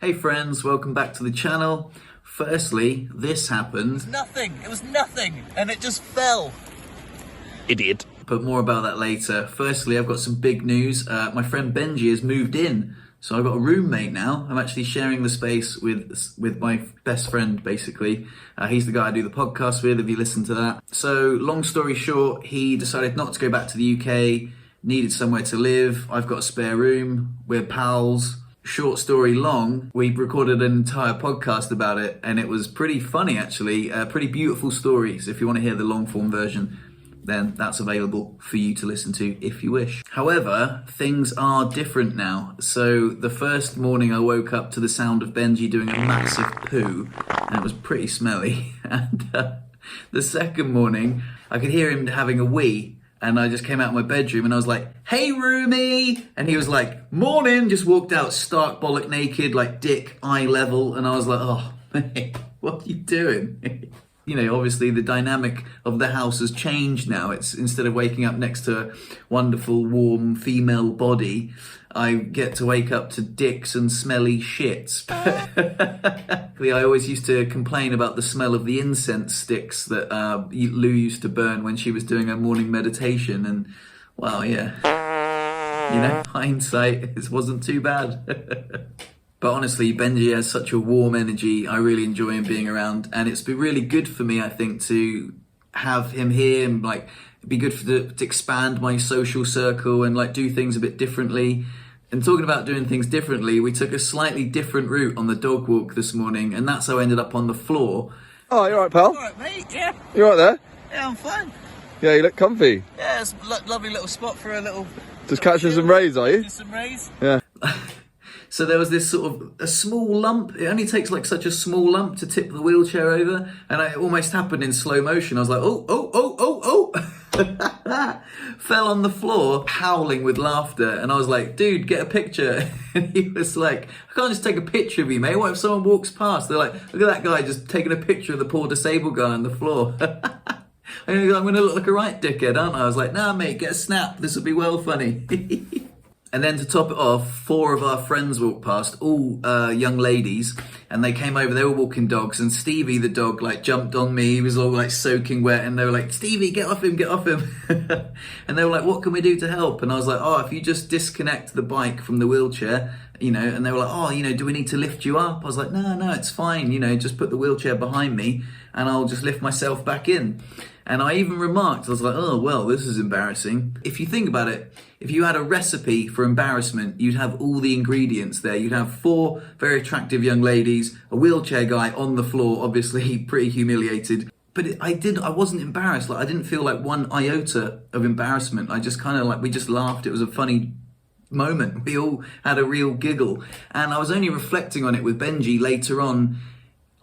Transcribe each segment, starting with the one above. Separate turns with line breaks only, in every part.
Hey friends, welcome back to the channel. Firstly, this happened.
It was nothing, and it just fell. Idiot.
But more about that later. Firstly, I've got some big news. My friend Benji has moved in. So I've got a roommate now. I'm actually sharing the space with my best friend, basically. He's the guy I do the podcast with, if you listen to that. So long story short, he decided not to go back to the UK, needed somewhere to live. I've got a spare room. We're pals. Short story long, we recorded an entire podcast about it, and it was pretty funny actually, pretty beautiful stories. If you want to hear the long form version, then that's available for you to listen to if you wish. However, things are different now. So the first morning I woke up to the sound of Benji doing a massive poo, and it was pretty smelly. And the second morning I could hear him having a wee. And I just came out of my bedroom and I was like, "Hey, roomie!" And he was like, "Morning!" Just walked out stark bollock naked, like dick eye level. And I was like, "Oh, mate, what are you doing?" You know, obviously the dynamic of the house has changed now. It's instead of waking up next to a wonderful, warm female body, I get to wake up to dicks and smelly shits. I always used to complain about the smell of the incense sticks that Lou used to burn when she was doing her morning meditation. And, well, yeah, you know, hindsight, it wasn't too bad. But honestly, Benji has such a warm energy. I really enjoy him being around. And it's been really good for me, I think, to have him here and, like, it'd be good to expand my social circle and, like, do things a bit differently. And talking about doing things differently, we took a slightly different route on the dog walk this morning, and that's how I ended up on the floor.
Oh, you alright, pal?
Alright, mate, yeah.
You alright there?
Yeah, I'm fine.
Yeah, you look comfy.
Yeah, it's a lovely little spot for a little...
Just catching some rays, are you?
Just some rays.
Yeah.
So there was this sort of a small lump. It only takes like such a small lump to tip the wheelchair over, and it almost happened in slow motion. I was like, oh. Fell on the floor, howling with laughter, and I was like, "Dude, get a picture." And he was like, "I can't just take a picture of you, mate. What if someone walks past?" They're like, "Look at that guy just taking a picture of the poor disabled guy on the floor." And he goes, "I'm going to look like a right dickhead, aren't I?" I was like, "Nah, mate, get a snap. This will be well funny." And then to top it off, 4 of our friends walked past, all young ladies, and they came over, they were walking dogs, and Stevie the dog like jumped on me, he was all like soaking wet, and they were like, "Stevie, get off him." And they were like, "What can we do to help?" And I was like, "Oh, if you just disconnect the bike from the wheelchair, you know," and they were like, "Oh, you know, do we need to lift you up?" I was like, no, it's fine, you know, just put the wheelchair behind me, and I'll just lift myself back in. And I even remarked, I was like, "Oh, well, this is embarrassing." If you think about it, if you had a recipe for embarrassment, you'd have all the ingredients there. You'd have 4 very attractive young ladies, a wheelchair guy on the floor, obviously pretty humiliated. But I wasn't embarrassed. Like, I didn't feel like one iota of embarrassment. I just kind of like, we just laughed. It was a funny moment. We all had a real giggle. And I was only reflecting on it with Benji later on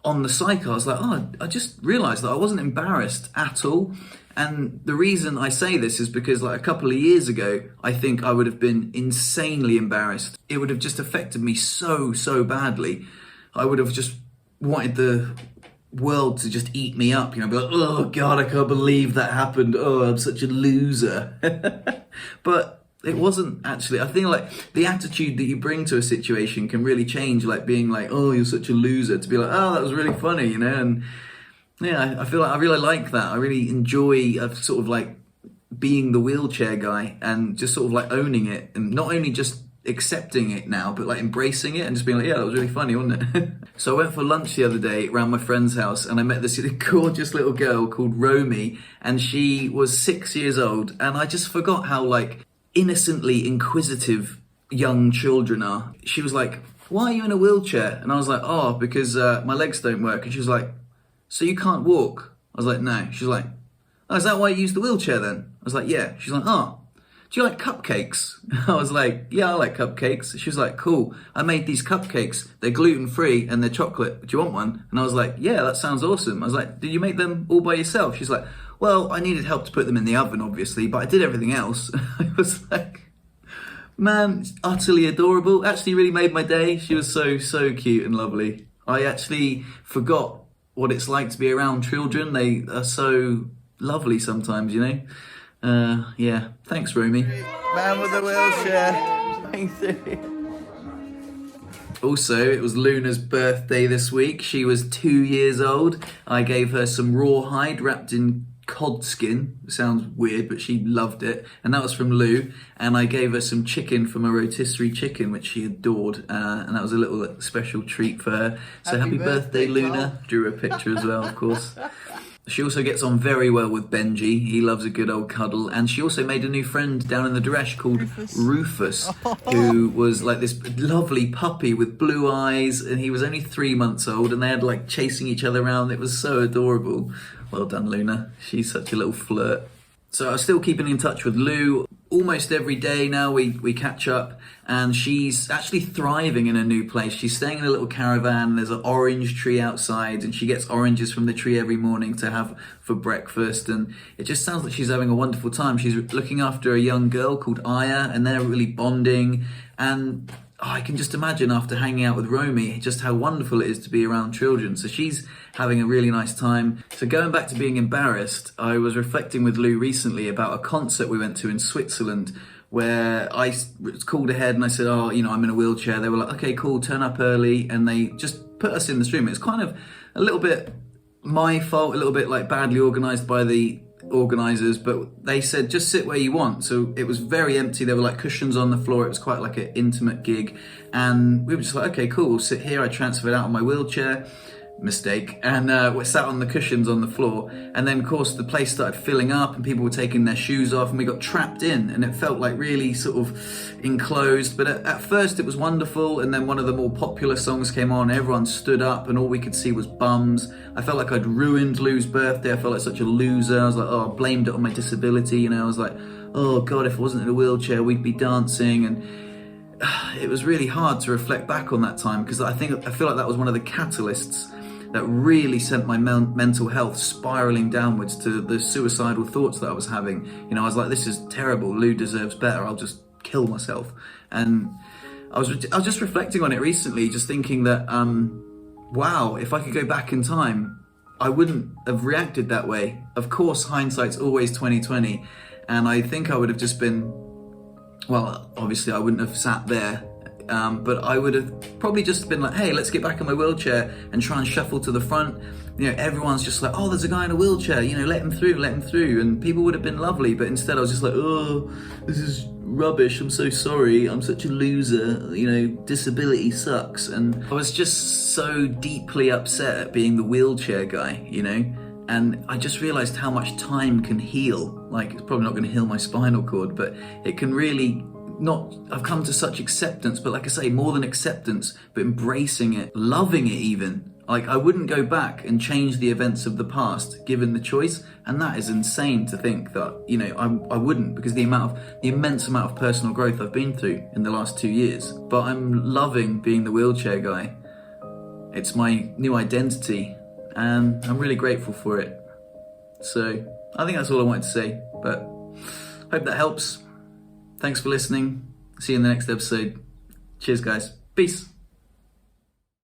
the cycle. I was like, "Oh, I just realized that I wasn't embarrassed at all." And the reason I say this is because like a couple of years ago, I think I would have been insanely embarrassed. It would have just affected me so badly. I would have just wanted the world to just eat me up, you know, be like, "Oh God, I can't believe that happened. Oh, I'm such a loser." But it wasn't actually. I think like the attitude that you bring to a situation can really change, like being like, "Oh, you're such a loser," to be like, "Oh, that was really funny," you know. And yeah, I feel like I really like that. I really enjoy sort of like being the wheelchair guy and just sort of like owning it, and not only just accepting it now, but like embracing it and just being like, "Yeah, that was really funny, wasn't it?" So I went for lunch the other day around my friend's house, and I met this gorgeous little girl called Romy, and she was 6 years old, and I just forgot how like innocently inquisitive young children are. She was like, "Why are you in a wheelchair?" And I was like, "Oh, because my legs don't work." And she was like, "So you can't walk?" I was like, "No." She's like, "Oh, is that why you use the wheelchair then?" I was like, "Yeah." She's like, "Oh, do you like cupcakes?" I was like, "Yeah, I like cupcakes." She was like, "Cool, I made these cupcakes. They're gluten-free and they're chocolate. Do you want one?" And I was like, "Yeah, that sounds awesome." I was like, "Did you make them all by yourself?" She's like, "Well, I needed help to put them in the oven, obviously, but I did everything else." I was like, man, it's utterly adorable. Actually really made my day. She was so cute and lovely. I actually forgot what it's like to be around children. They are so lovely sometimes, you know? Yeah, thanks, Romy.
Man with the wheelchair. Thanks.
Also, it was Luna's birthday this week. She was 2 years old. I gave her some rawhide wrapped in cod skin. Sounds weird, but she loved it. And that was from Lou. And I gave her some chicken from a rotisserie chicken, which she adored. And that was a little special treat for her. So happy birthday, Luna. Drew her a picture as well, of course. She also gets on very well with Benji. He loves a good old cuddle. And she also made a new friend down in the Dresh called Rufus, who was like this lovely puppy with blue eyes. And he was only 3 months old, and they had like chasing each other around. It was so adorable. Well done, Luna. She's such a little flirt. So I'm still keeping in touch with Lou. Almost every day now we catch up, and she's actually thriving in a new place. She's staying in a little caravan. There's an orange tree outside, and she gets oranges from the tree every morning to have for breakfast, and it just sounds like she's having a wonderful time. She's looking after a young girl called Aya, and they're really bonding, and I can just imagine after hanging out with Romy just how wonderful it is to be around children. So she's having a really nice time. So going back to being embarrassed, I was reflecting with Lou recently about a concert we went to in Switzerland, where I was called ahead and I said, oh, you know, I'm in a wheelchair. They were like, okay, cool, turn up early. And they just put us in this room. It's kind of a little bit my fault, a little bit like badly organised by the organisers, but they said just sit where you want. So it was very empty. There were like cushions on the floor. It was quite like an intimate gig, and we were just like, okay, cool, we'll sit here. I transferred out on my wheelchair, mistake, and we sat on the cushions on the floor. And then of course the place started filling up and people were taking their shoes off, and we got trapped in, and it felt like really sort of enclosed. But at first it was wonderful, and then one of the more popular songs came on. Everyone stood up and all we could see was bums. I felt like I'd ruined Lou's birthday. I felt like such a loser. I was like, oh, I blamed it on my disability, you know. I was like, oh god, if I wasn't in a wheelchair we'd be dancing. And it was really hard to reflect back on that time, because I feel like that was one of the catalysts that really sent my mental health spiraling downwards to the suicidal thoughts that I was having. You know, I was like, this is terrible. Lou deserves better. I'll just kill myself. And I was just reflecting on it recently, just thinking that, wow, if I could go back in time, I wouldn't have reacted that way. Of course, hindsight's always 2020. And I think I would have just been, well, obviously I wouldn't have sat there, but I would have probably just been like, hey, let's get back in my wheelchair and try and shuffle to the front. You know, everyone's just like, oh, there's a guy in a wheelchair, you know, let him through. And people would have been lovely, but instead I was just like, oh, this is rubbish, I'm so sorry, I'm such a loser, you know, disability sucks. And I was just so deeply upset at being the wheelchair guy, you know, and I just realized how much time can heal. Like, it's probably not going to heal my spinal cord, but it can really I've come to such acceptance, but like I say, more than acceptance, but embracing it, loving it even. Like, I wouldn't go back and change the events of the past given the choice, and that is insane to think that, you know, I wouldn't, because the immense amount of personal growth I've been through in the last 2 years. But I'm loving being the wheelchair guy. It's my new identity, and I'm really grateful for it. So I think that's all I wanted to say, but hope that helps. Thanks for listening. See you in the next episode. Cheers, guys. Peace.